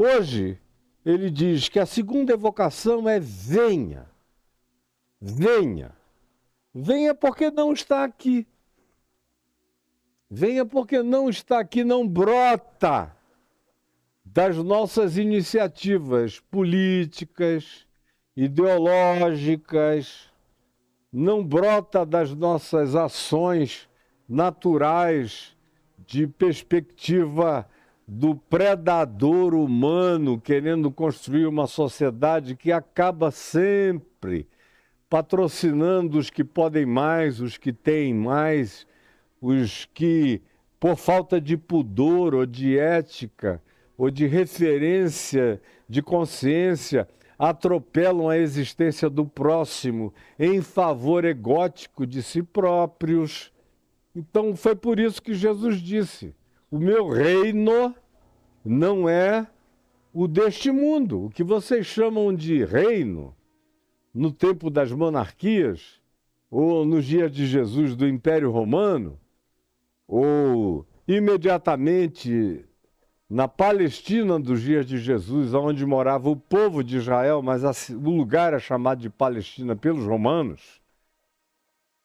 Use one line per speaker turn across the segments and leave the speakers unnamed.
Hoje, ele diz que a segunda evocação é venha, venha. Venha porque não está aqui. Venha porque não está aqui, não brota das nossas iniciativas políticas, ideológicas, não brota das nossas ações naturais de perspectiva do predador humano querendo construir uma sociedade que acaba sempre patrocinando os que podem mais, os que têm mais, os que, por falta de pudor ou de ética ou de referência, de consciência, atropelam a existência do próximo em favor egótico de si próprios. Então foi por isso que Jesus disse: o meu reino não é o deste mundo. O que vocês chamam de reino, no tempo das monarquias, ou nos dias de Jesus do Império Romano, ou imediatamente na Palestina dos dias de Jesus, onde morava o povo de Israel, mas o lugar é chamado de Palestina pelos romanos.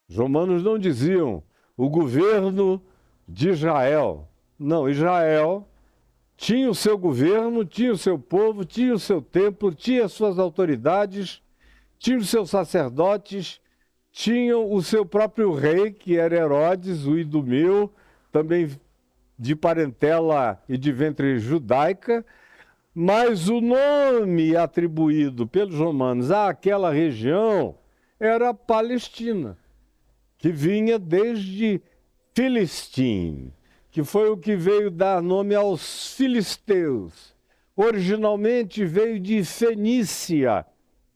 Os romanos não diziam o governo de Israel. Não, Israel tinha o seu governo, tinha o seu povo, tinha o seu templo, tinha as suas autoridades, tinha os seus sacerdotes, tinham o seu próprio rei, que era Herodes, o Idumeu, também de parentela e de ventre judaica, mas o nome atribuído pelos romanos àquela região era Palestina, que vinha desde Filistim, que foi o que veio dar nome aos filisteus. Originalmente veio de Fenícia,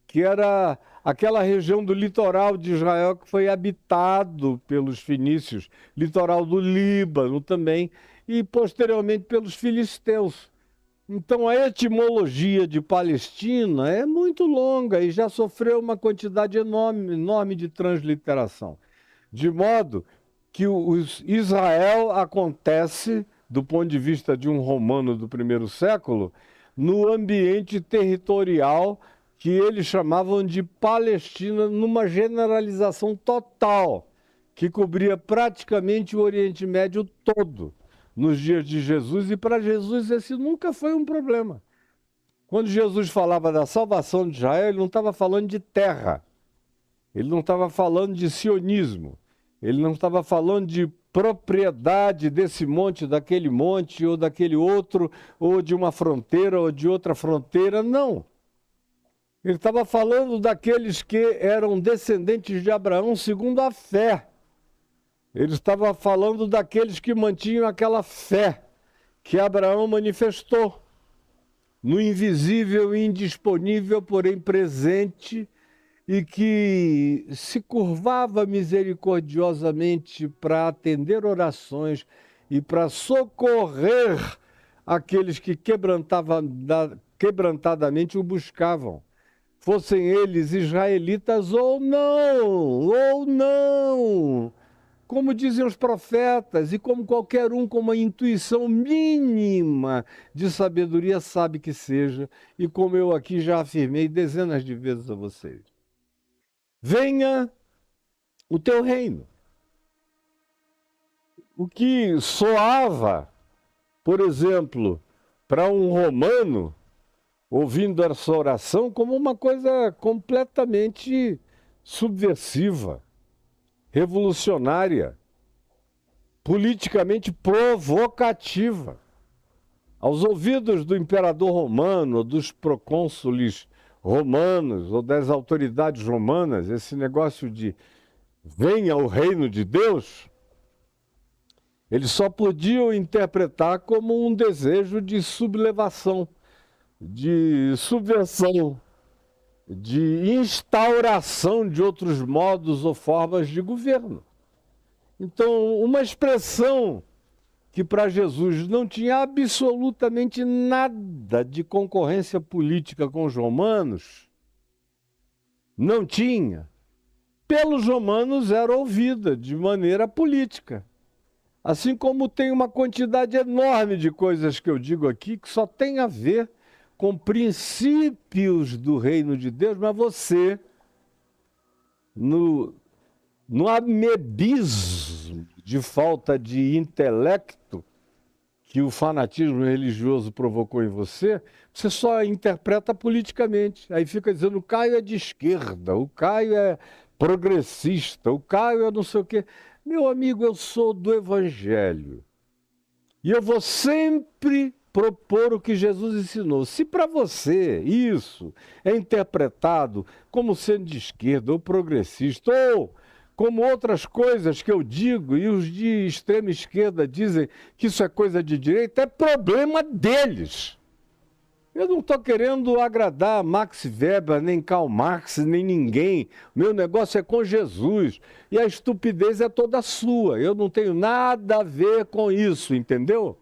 que era aquela região do litoral de Israel que foi habitado pelos fenícios, litoral do Líbano também, e posteriormente pelos filisteus. Então a etimologia de Palestina é muito longa e já sofreu uma quantidade enorme de transliteração. De modo que Israel acontece, do ponto de vista de um romano do primeiro século, no ambiente territorial que eles chamavam de Palestina, numa generalização total, que cobria praticamente o Oriente Médio todo, nos dias de Jesus, e para Jesus esse nunca foi um problema. Quando Jesus falava da salvação de Israel, ele não estava falando de terra, ele não estava falando de sionismo, ele não estava falando de propriedade desse monte, daquele monte, ou daquele outro, ou de uma fronteira, ou de outra fronteira, não. Ele estava falando daqueles que eram descendentes de Abraão segundo a fé. Ele estava falando daqueles que mantinham aquela fé que Abraão manifestou no invisível e indisponível, porém presente, e que se curvava misericordiosamente para atender orações e para socorrer aqueles que quebrantadamente o buscavam. Fossem eles israelitas ou não, como dizem os profetas, e como qualquer um com uma intuição mínima de sabedoria sabe que seja, e como eu aqui já afirmei dezenas de vezes a vocês. Venha o teu reino. O que soava, por exemplo, para um romano, ouvindo essa oração, como uma coisa completamente subversiva, revolucionária, politicamente provocativa. Aos ouvidos do imperador romano, dos procônsules romanos ou das autoridades romanas, esse negócio de venha o reino de Deus, eles só podiam interpretar como um desejo de sublevação, de subversão, de instauração de outros modos ou formas de governo. Então, uma expressão que para Jesus não tinha absolutamente nada de concorrência política com os romanos, não tinha, pelos romanos era ouvida de maneira política. Assim como tem uma quantidade enorme de coisas que eu digo aqui que só tem a ver com princípios do reino de Deus, mas você, no amebismo de falta de intelecto que o fanatismo religioso provocou em você, você só interpreta politicamente. Aí fica dizendo, o Caio é de esquerda, o Caio é progressista, o Caio é não sei o quê. Meu amigo, eu sou do Evangelho. E eu vou sempre propor o que Jesus ensinou. Se para você isso é interpretado como sendo de esquerda ou progressista, ou como outras coisas que eu digo, e os de extrema esquerda dizem que isso é coisa de direita, é problema deles. Eu não estou querendo agradar Max Weber, nem Karl Marx, nem ninguém. Meu negócio é com Jesus. E a estupidez é toda sua. Eu não tenho nada a ver com isso, entendeu?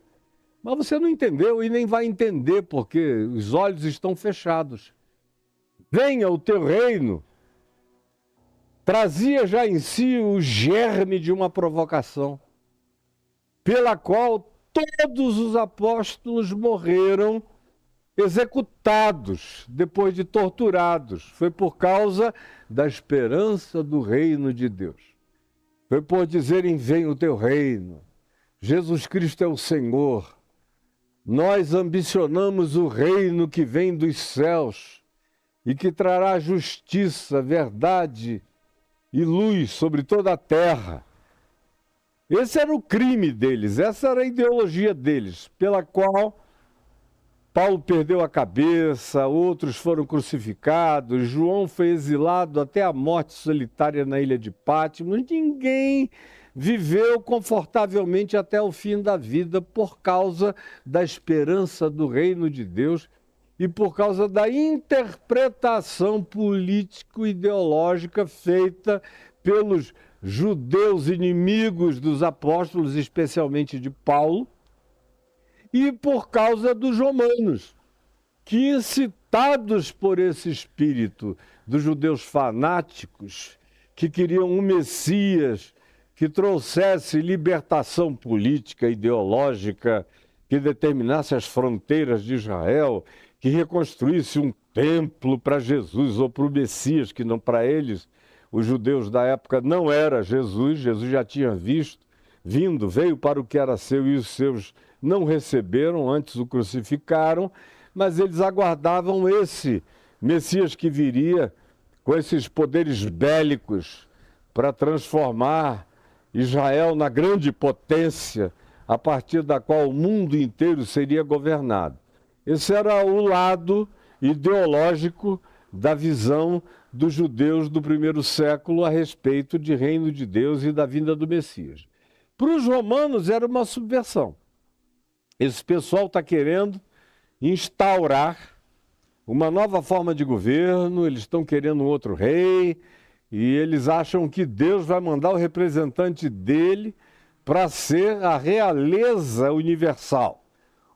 Mas você não entendeu e nem vai entender, porque os olhos estão fechados. Venha o teu reino. Trazia já em si o germe de uma provocação, pela qual todos os apóstolos morreram executados, depois de torturados. Foi por causa da esperança do reino de Deus. Foi por dizerem, venha o teu reino. Jesus Cristo é o Senhor. Nós ambicionamos o reino que vem dos céus e que trará justiça, verdade e luz sobre toda a terra. Esse era o crime deles, essa era a ideologia deles, pela qual Paulo perdeu a cabeça, outros foram crucificados, João foi exilado até a morte solitária na ilha de Patmos. Ninguém viveu confortavelmente até o fim da vida por causa da esperança do reino de Deus e por causa da interpretação político-ideológica feita pelos judeus inimigos dos apóstolos, especialmente de Paulo, e por causa dos romanos, que, incitados por esse espírito dos judeus fanáticos, que queriam um Messias que trouxesse libertação política, ideológica, que determinasse as fronteiras de Israel, que reconstruísse um templo para Jesus ou para o Messias, que não para eles, os judeus da época, não era Jesus. Jesus já tinha vindo, veio para o que era seu e os seus não receberam, antes o crucificaram, mas eles aguardavam esse Messias que viria com esses poderes bélicos para transformar Israel na grande potência a partir da qual o mundo inteiro seria governado. Esse era o lado ideológico da visão dos judeus do primeiro século a respeito de reino de Deus e da vinda do Messias. Para os romanos era uma subversão. Esse pessoal está querendo instaurar uma nova forma de governo, eles estão querendo um outro rei, e eles acham que Deus vai mandar o representante dele para ser a realeza universal.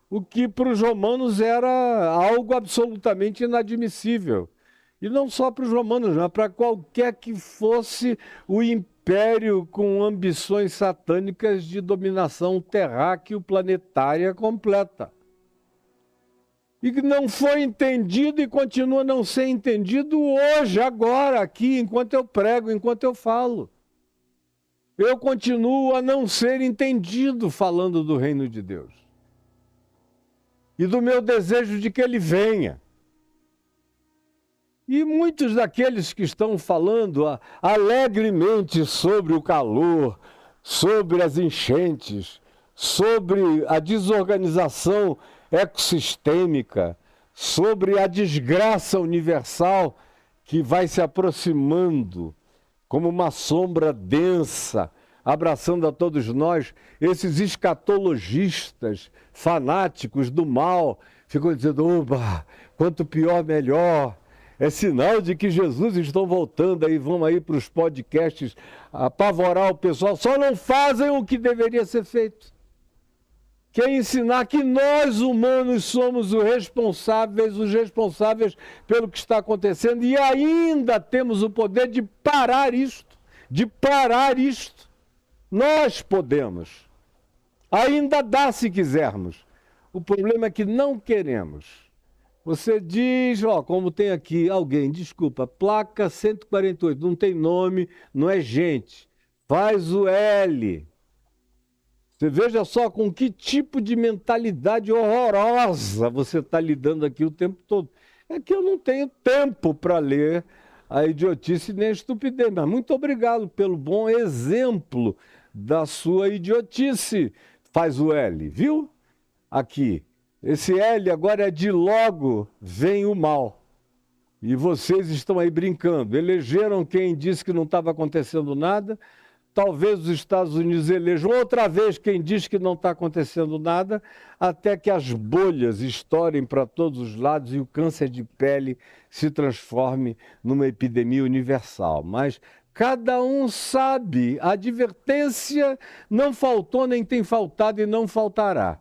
O que para os romanos era algo absolutamente inadmissível. E não só para os romanos, mas para qualquer que fosse o império com ambições satânicas de dominação terráqueo-planetária completa. E que não foi entendido e continua a não ser entendido hoje, agora, aqui, enquanto eu prego, enquanto eu falo. Eu continuo a não ser entendido falando do reino de Deus. E do meu desejo de que ele venha. E muitos daqueles que estão falando alegremente sobre o calor, sobre as enchentes, sobre a desorganização ecossistêmica, sobre a desgraça universal que vai se aproximando como uma sombra densa, abraçando a todos nós, esses escatologistas fanáticos do mal ficam dizendo, oba, quanto pior, melhor. É sinal de que Jesus estão voltando aí, vão aí para os podcasts apavorar o pessoal. Só não fazem o que deveria ser feito. Que é ensinar que nós humanos somos os responsáveis pelo que está acontecendo e ainda temos o poder de parar isto, Nós podemos. Ainda dá se quisermos. O problema é que não queremos. Você diz, ó, como tem aqui alguém, desculpa, placa 148, não tem nome, não é gente. Faz o L. Você veja só com que tipo de mentalidade horrorosa você está lidando aqui o tempo todo. É que eu não tenho tempo para ler a idiotice nem a estupidez, mas muito obrigado pelo bom exemplo da sua idiotice. Faz o L, viu? Aqui. Esse L agora é de logo vem o mal. E vocês estão aí brincando. Elegeram quem disse que não estava acontecendo nada. Talvez os Estados Unidos elejam outra vez quem diz que não está acontecendo nada, até que as bolhas estourem para todos os lados e o câncer de pele se transforme numa epidemia universal. Mas cada um sabe, a advertência não faltou, nem tem faltado e não faltará.